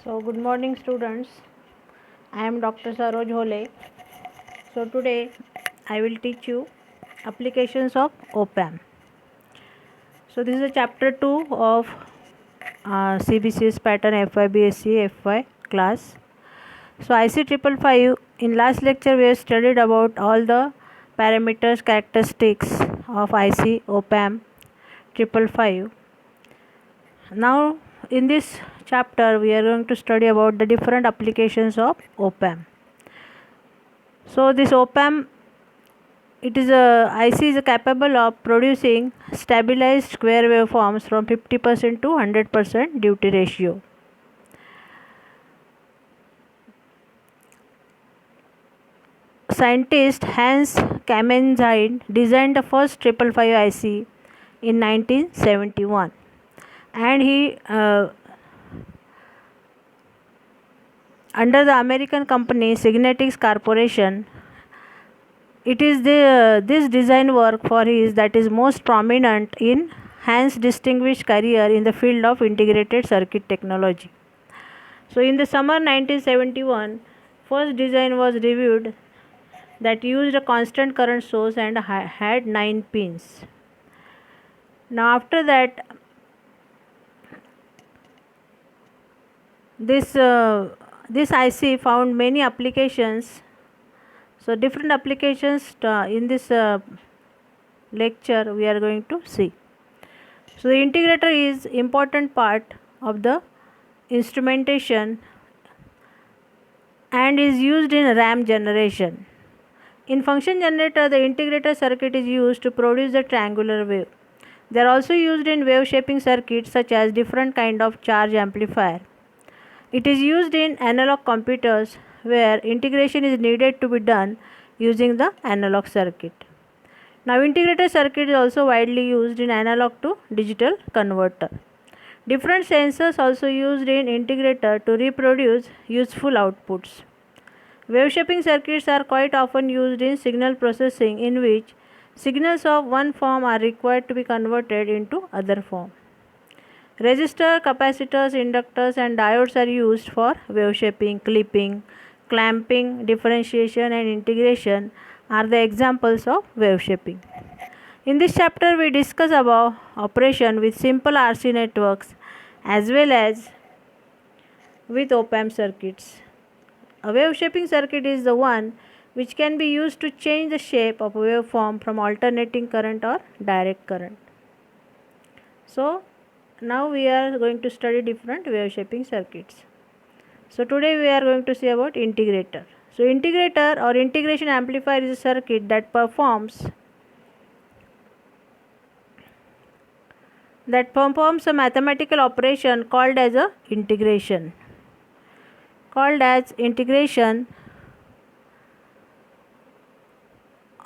So, good morning, students. I am Dr. Saroj Hole. So, today I will teach you applications of OPAM. So, this is a chapter 2 of CBCS pattern FY FY class. So, IC 555 in last lecture we have studied about all the parameters characteristics of IC OPAM 555. Now, in this chapter we are going to study about the different applications of OPAM. So this OPAM, it is a IC is capable of producing stabilized square waveforms from 50% to 100% duty ratio. Scientist Hans Kamenzind designed the first 555 IC in 1971, and he under the American company Signetics Corporation. It is this design work for his that is most prominent in Hans' distinguished career in the field of integrated circuit technology. So, in the summer 1971, first design was reviewed that used a constant current source and had 9 pins. Now, after that, this IC found many applications. So, different applications in this lecture we are going to see. So, the integrator is important part of the instrumentation and is used in RAM generation. In function generator, the integrator circuit is used to produce the triangular wave. They are also used in wave shaping circuits such as different kind of charge amplifier. It is used in analog computers where integration is needed to be done using the analog circuit. Now, integrated circuit is also widely used in analog to digital converter. Different sensors also used in integrator to reproduce useful outputs. Wave shaping circuits are quite often used in signal processing, in which signals of one form are required to be converted into other form. Resistor, capacitors, inductors and diodes are used for wave shaping, clipping, clamping, differentiation and integration are the examples of wave shaping. In this chapter we discuss about operation with simple RC networks as well as with OPAM circuits. A wave shaping circuit is the one which can be used to change the shape of a waveform from alternating current or direct current. So, now we are going to study different wave shaping circuits. So, today we are going to see about integrator. So, integrator or integration amplifier is a circuit that performs a mathematical operation called as integration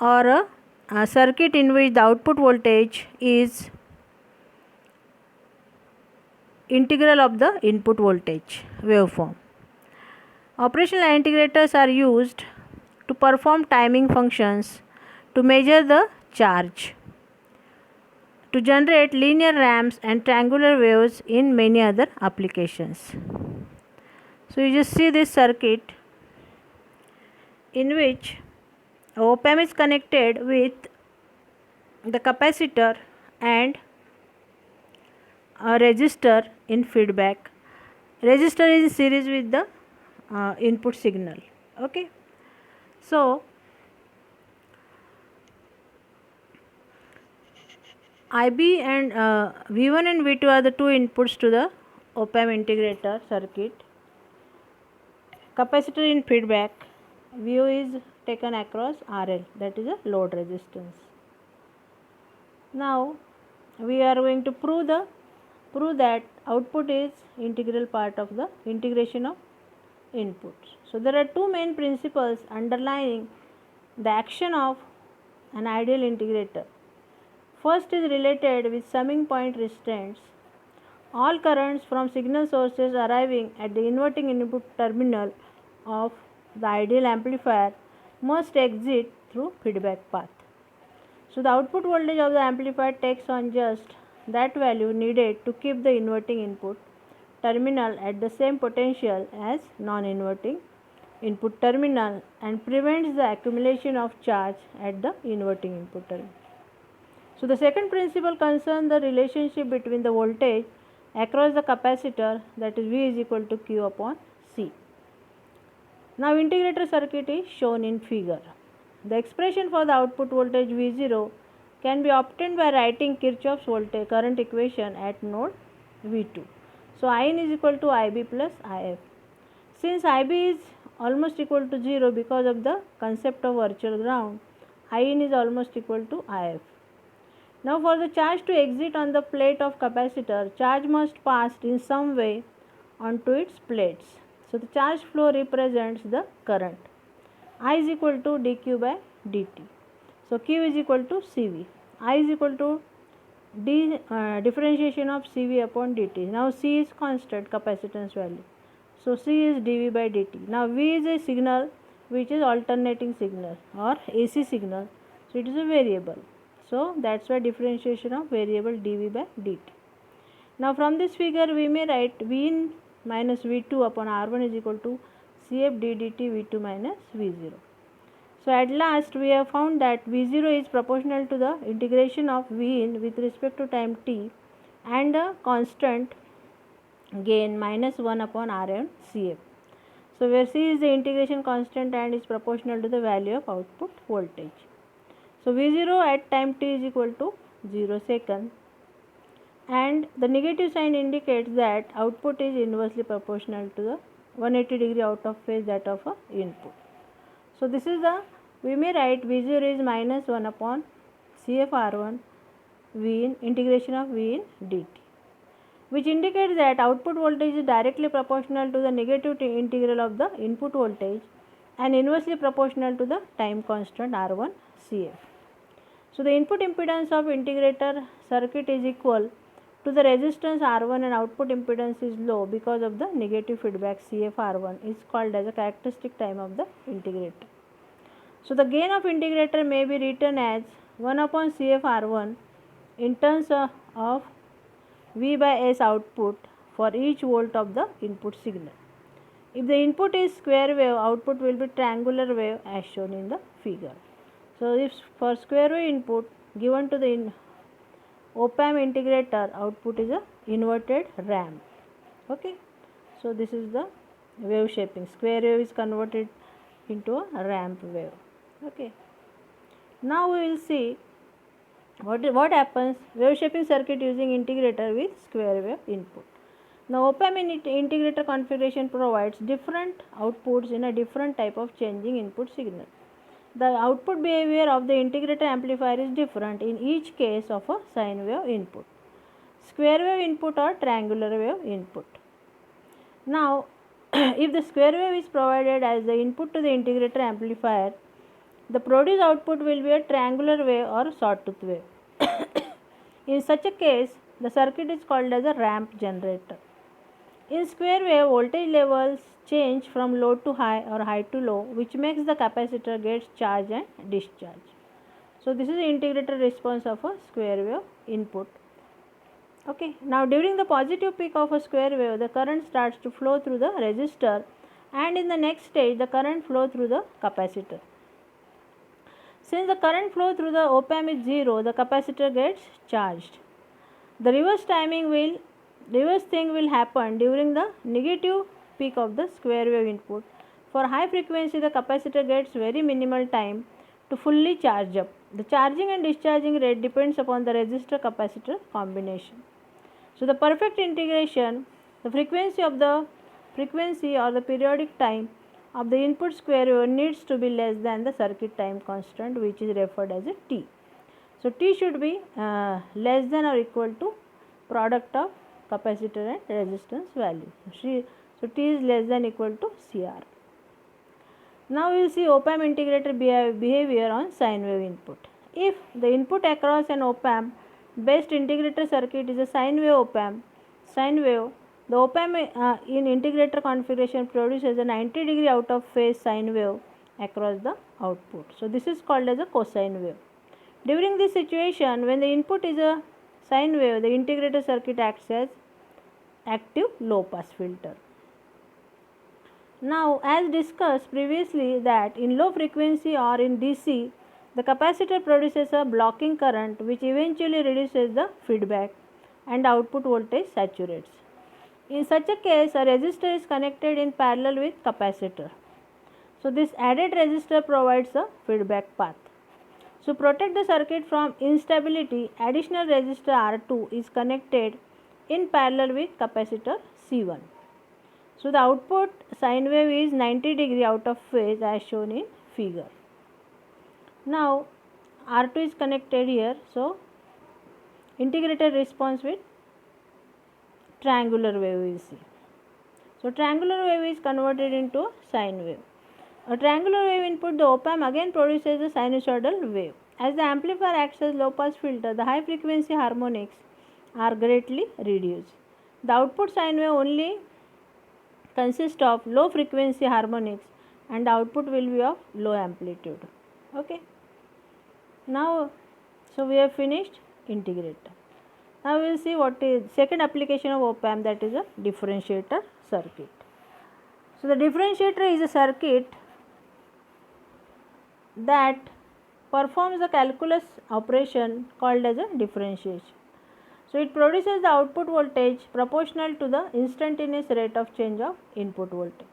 or a circuit in which the output voltage is integral of the input voltage waveform. Operational integrators are used to perform timing functions, to measure the charge, to generate linear ramps and triangular waves in many other applications. So, you just see this circuit in which OPAM is connected with the capacitor and a resistor in feedback. Resistor is in series with the input signal. Okay. So, IB and V1 and V2 are the two inputs to the OPAM integrator circuit. Capacitor in feedback, VO is taken across RL, that is a load resistance. Now, we are going to prove that output is integral part of the integration of inputs. So, there are two main principles underlying the action of an ideal integrator. First is related with summing point restraints. All currents from signal sources arriving at the inverting input terminal of the ideal amplifier must exit through feedback path. So, the output voltage of the amplifier takes on just that value needed to keep the inverting input terminal at the same potential as non-inverting input terminal and prevents the accumulation of charge at the inverting input terminal. So the second principle concerns the relationship between the voltage across the capacitor, that is V is equal to Q upon C. Now integrator circuit is shown in figure. The expression for the output voltage V0 can be obtained by writing Kirchhoff's voltage current equation at node V2. So IN is equal to IB plus IF. Since IB is almost equal to 0 because of the concept of virtual ground, IN is almost equal to IF. Now for the charge to exit on the plate of capacitor, charge must pass in some way onto its plates. So the charge flow represents the current. I is equal to dq by dt. So Q is equal to CV. I is equal to differentiation of CV upon dt. Now C is constant capacitance value. So C is dV by dt. Now V is a signal which is alternating signal or AC signal. So it is a variable. So that's why differentiation of variable dV by dt. Now from this figure we may write Vin minus V2 upon R1 is equal to Cf d dt V2 minus V0. So at last we have found that V0 is proportional to the integration of Vin with respect to time t and a constant gain minus 1 upon Rn Cf. So where C is the integration constant and is proportional to the value of output voltage. So V0 at time t is equal to 0 second, and the negative sign indicates that output is inversely proportional to the 180 degree out of phase that of a input. So this is the, we may write V0 is minus 1 upon Cf R1 V in integration of V in dt, which indicates that output voltage is directly proportional to the negative integral of the input voltage and inversely proportional to the time constant R1 Cf. So the input impedance of integrator circuit is equal to the resistance R1 and output impedance is low because of the negative feedback Cf R1 is called as a characteristic time of the integrator. So the gain of integrator may be written as 1 upon Cf R1 in terms of V by S output for each volt of the input signal. If the input is square wave, output will be triangular wave as shown in the figure. So if for square wave input given to the op-amp integrator, output is a inverted ramp. Okay, so this is the wave shaping. Square wave is converted into a ramp wave. Okay, now we will see what happens wave shaping circuit using integrator with square wave input. Now op-amp integrator configuration provides different outputs in a different type of changing input signal. The output behavior of the integrator amplifier is different in each case of a sine wave input, square wave input or triangular wave input. Now if the square wave is provided as the input to the integrator amplifier, the produced output will be a triangular wave or sawtooth wave. In such a case, the circuit is called as a ramp generator. In square wave, voltage levels change from low to high or high to low, which makes the capacitor gets charge and discharge. So this is the integrator response of a square wave input. Okay, now during the positive peak of a square wave, the current starts to flow through the resistor, and in the next stage the current flow through the capacitor. Since the current flow through the op-amp is 0, the capacitor gets charged. The reverse thing will happen during the negative peak of the square wave input. For high frequency, the capacitor gets very minimal time to fully charge up. The charging and discharging rate depends upon the resistor capacitor combination. So the perfect integration, the frequency or the periodic time of the input square wave needs to be less than the circuit time constant, which is referred as a T. So T should be less than or equal to product of capacitor and resistance value. So T is less than equal to CR. Now we will see op-amp integrator behavior on sine wave input. If the input across an op-amp based integrator circuit is a sine wave op-amp, the op-amp in integrator configuration produces a 90 degree out of phase sine wave across the output. So this is called as a cosine wave. During this situation, when the input is a sine wave, the integrator circuit acts as active low pass filter. Now, as discussed previously that in low frequency or in DC, the capacitor produces a blocking current which eventually reduces the feedback and output voltage saturates. In such a case, a resistor is connected in parallel with capacitor. So, this added resistor provides a feedback path. So, protect the circuit from instability, additional resistor R2 is connected in parallel with capacitor C1. So, the output sine wave is 90 degree out of phase as shown in figure. Now, R2 is connected here. So, integrated response with triangular wave we see. So, triangular wave is converted into a sine wave. A triangular wave input, the op-amp again produces a sinusoidal wave. As the amplifier acts as low pass filter, the high frequency harmonics are greatly reduced. The output sine wave only consists of low frequency harmonics and the output will be of low amplitude. Okay. Now, so we have finished integrator. Now we will see what is second application of op-amp, that is a differentiator circuit. So the differentiator is a circuit that performs a calculus operation called as a differentiation. So it produces the output voltage proportional to the instantaneous rate of change of input voltage.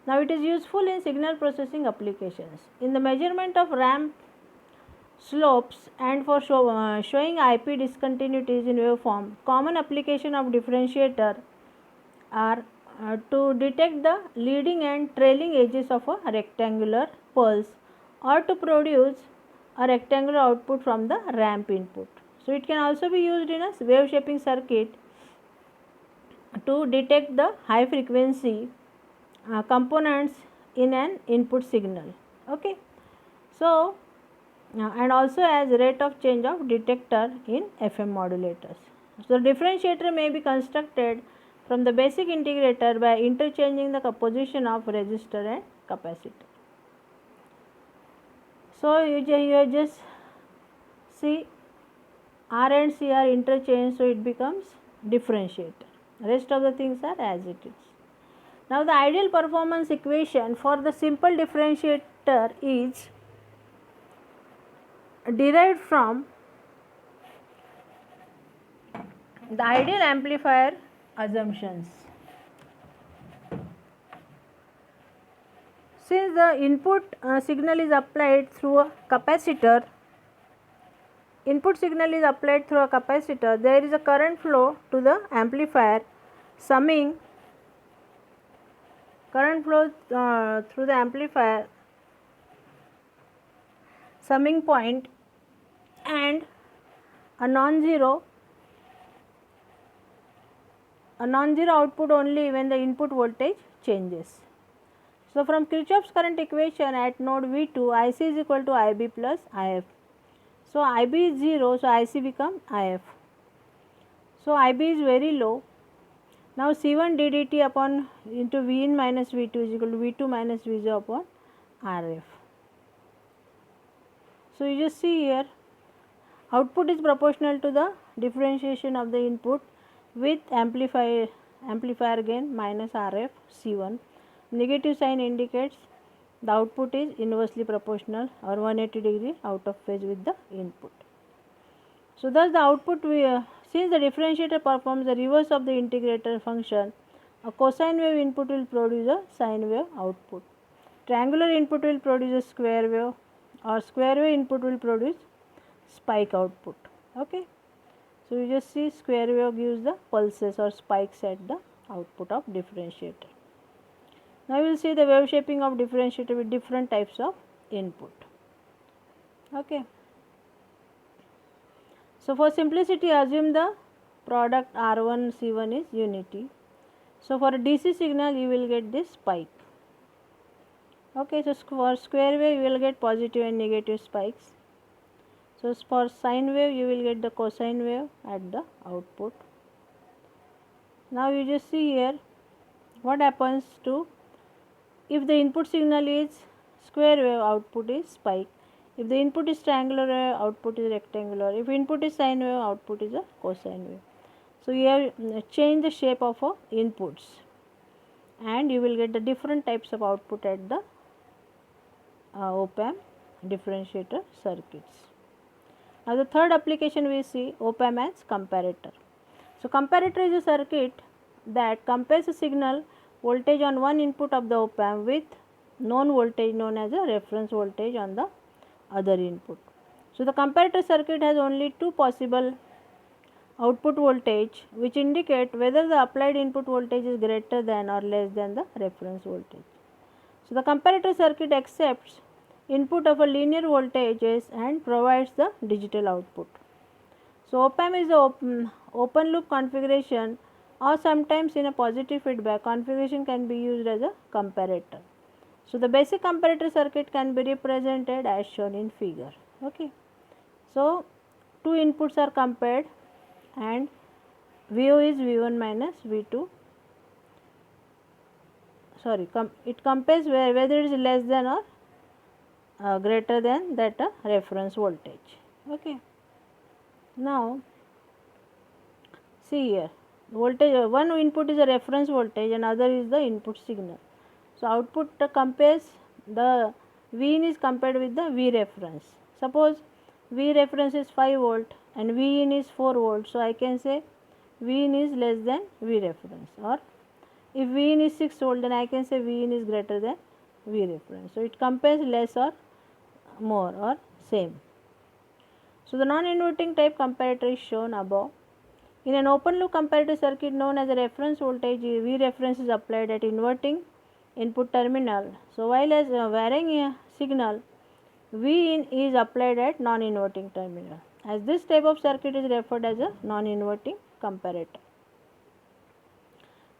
Now it is useful in signal processing applications. In the measurement of ramp slopes and for showing IP discontinuities in waveform, common application of differentiator are to detect the leading and trailing edges of a rectangular pulse or to produce a rectangular output from the ramp input. So it can also be used in a wave shaping circuit to detect the high frequency components in an input signal. Okay. So and also as rate of change of detector in FM modulators. So differentiator may be constructed from the basic integrator by interchanging the position of resistor and capacitor. So you just see R and C are interchanged, so it becomes differentiator. Rest of the things are as it is. Now the ideal performance equation for the simple differentiator is derived from the ideal amplifier assumptions. Since the input signal is applied through a capacitor, there is a current flow to the amplifier summing current flow through the amplifier summing point and a non-zero output only when the input voltage changes. So from Kirchhoff's current equation at node V2, IC is equal to IB plus IF. So IB is 0, so IC become IF. So IB is very low. Now C1 ddt upon into Vin minus V2 is equal to V2 minus V0 upon RF. So you just see here, output is proportional to the differentiation of the input with amplifier gain minus RF C1. Negative sign indicates the output is inversely proportional or 180 degree out of phase with the input. So thus the output, since the differentiator performs the reverse of the integrator function, a cosine wave input will produce a sine wave output. Triangular input will produce a square wave, or square wave input will produce spike output. Okay. So you just see square wave gives the pulses or spikes at the output of differentiator. Now we will see the wave shaping of differentiator with different types of input. Okay. So for simplicity, assume the product R1 C1 is unity. So for a DC signal you will get this spike. Okay, so for square wave you will get positive and negative spikes. So for sine wave you will get the cosine wave at the output. Now you just see here what happens to, if the input signal is square wave, output is spike. If the input is triangular wave, output is rectangular. If input is sine wave, output is a cosine wave. So you have changed the shape of inputs, and you will get the different types of output at the op-amp differentiator circuits. Now the third application we see op-amp as comparator. So comparator is a circuit that compares a signal voltage on one input of the op-amp with known voltage known as a reference voltage on the other input. So the comparator circuit has only two possible output voltage which indicate whether the applied input voltage is greater than or less than the reference voltage. So the comparator circuit accepts input of a linear voltages and provides the digital output. So op-amp is a open loop configuration, or sometimes in a positive feedback configuration can be used as a comparator. So the basic comparator circuit can be represented as shown in figure. Okay. So two inputs are compared and VO is V1 minus V2. Sorry, it compares whether it is less than or greater than that reference voltage. Okay. Now see here, voltage one input is a reference voltage and other is the input signal. So output compares, the V in is compared with the V reference. Suppose V reference is 5 volt and V in is 4 volt. So I can say V in is less than V reference, or if V in is 6 volt then I can say V in is greater than V reference. So it compares less or more or same. So the non-inverting type comparator is shown above. In an open loop comparator circuit known as a reference voltage, V reference is applied at inverting input terminal. So while as varying signal, V in is applied at non-inverting terminal. As this type of circuit is referred as a non-inverting comparator.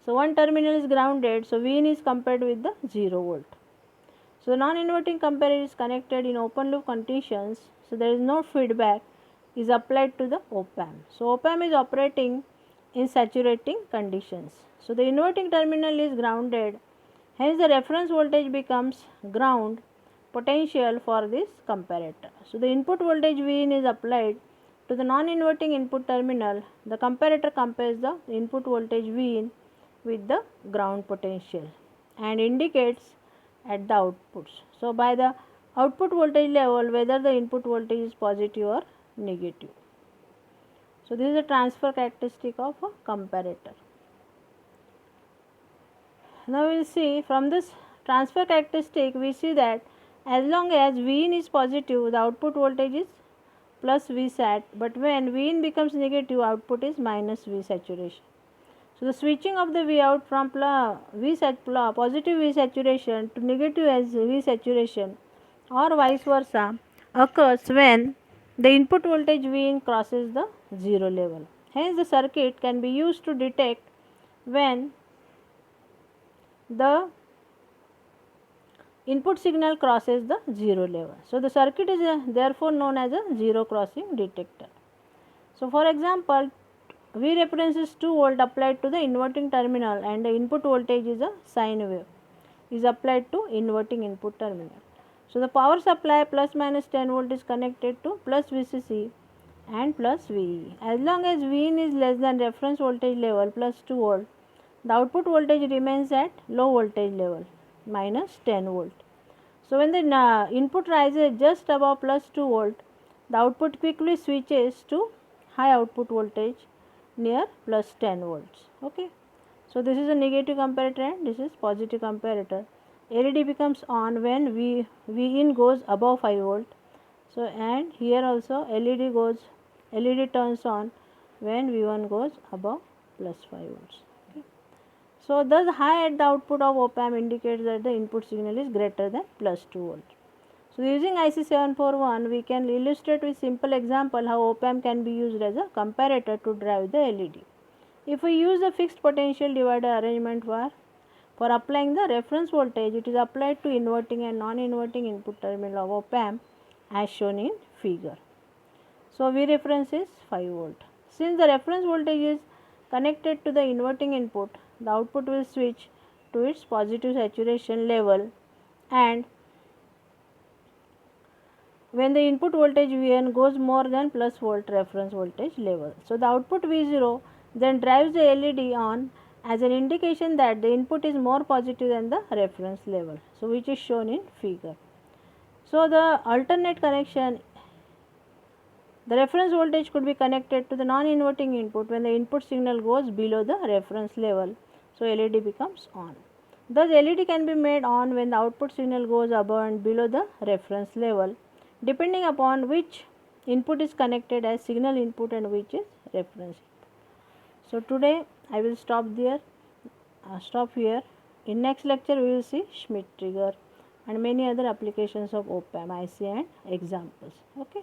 So one terminal is grounded, so V in is compared with the 0 volt. So the non-inverting comparator is connected in open loop conditions, so there is no feedback is applied to the op-amp. So op-amp is operating in saturating conditions. So the inverting terminal is grounded, hence the reference voltage becomes ground potential for this comparator. So the input voltage V in is applied to the non-inverting input terminal. The comparator compares the input voltage V in with the ground potential and indicates at the outputs. So by the output voltage level whether the input voltage is positive or negative. So this is a transfer characteristic of a comparator. Now we will see from this transfer characteristic we see that as long as V in is positive the output voltage is plus V sat, but when V in becomes negative output is minus V saturation. So the switching of the V out from positive V saturation to negative as V saturation or vice versa occurs when the input voltage V in crosses the 0 level. Hence the circuit can be used to detect when the input signal crosses the 0 level. So the circuit is therefore known as a zero crossing detector. So for example, V reference is 2 volt applied to the inverting terminal and the input voltage is a sine wave is applied to inverting input terminal. So the power supply plus minus 10 volt is connected to plus VCC and plus VE. As long as V in is less than reference voltage level plus 2 volt, the output voltage remains at low voltage level minus 10 volt. So when the input rises just above plus 2 volt, the output quickly switches to high output voltage near plus 10 volts. Okay. So this is a negative comparator and this is positive comparator. LED becomes on when V in goes above 5 volt. So and here also LED turns on when V1 goes above plus 5 volts. Okay. So thus high at the output of op-amp indicates that the input signal is greater than plus 2 volt. So using IC 741 we can illustrate with simple example how op-amp can be used as a comparator to drive the LED. If we use the fixed potential divider arrangement for applying the reference voltage, it is applied to inverting and non-inverting input terminal of op-amp as shown in figure. So V reference is 5 volt. Since the reference voltage is connected to the inverting input, the output will switch to its positive saturation level, and when the input voltage Vn goes more than plus volt reference voltage level. So the output V0 then drives the LED on as an indication that the input is more positive than the reference level, so which is shown in figure. So the alternate connection, the reference voltage could be connected to the non-inverting input when the input signal goes below the reference level, so LED becomes on. Thus LED can be made on when the output signal goes above and below the reference level, depending upon which input is connected as signal input and which is reference input. So today I will stop here. In next lecture we will see Schmitt trigger and many other applications of op-amp IC and examples. Okay.